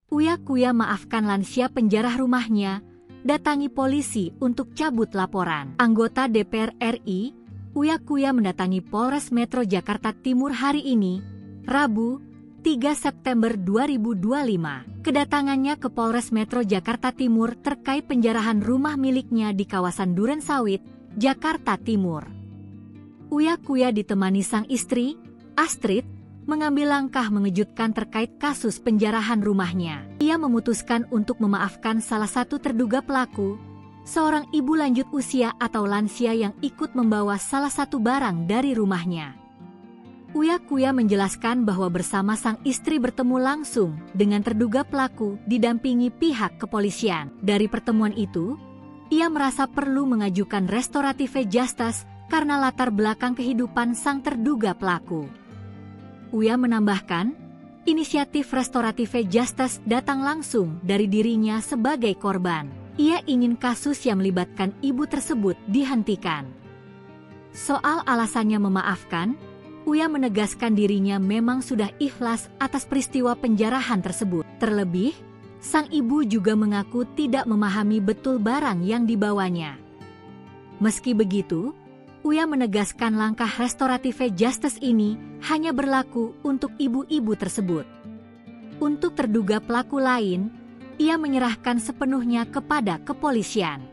Uya Kuya maafkan lansia penjara rumahnya, datangi polisi untuk cabut laporan. Anggota DPR RI, Uya Kuya mendatangi Polres Metro Jakarta Timur hari ini, Rabu, 3 September 2025. Kedatangannya ke Polres Metro Jakarta Timur terkait penjarahan rumah miliknya di kawasan Durensawit, Jakarta Timur. Uya Kuya ditemani sang istri, Astrid, mengambil langkah mengejutkan terkait kasus penjarahan rumahnya. Ia memutuskan untuk memaafkan salah satu terduga pelaku, seorang ibu lanjut usia atau lansia yang ikut membawa salah satu barang dari rumahnya. Uya Kuya menjelaskan bahwa bersama sang istri bertemu langsung dengan terduga pelaku didampingi pihak kepolisian. Dari pertemuan itu, ia merasa perlu mengajukan restoratif justice karena latar belakang kehidupan sang terduga pelaku. Uya menambahkan, inisiatif restoratif justice datang langsung dari dirinya sebagai korban. Ia ingin kasus yang melibatkan ibu tersebut dihentikan. Soal alasannya memaafkan, Uya menegaskan dirinya memang sudah ikhlas atas peristiwa penjarahan tersebut. Terlebih, sang ibu juga mengaku tidak memahami betul barang yang dibawanya. Meski begitu, Uya menegaskan langkah restoratif justice ini hanya berlaku untuk ibu-ibu tersebut. Untuk terduga pelaku lain, ia menyerahkan sepenuhnya kepada kepolisian.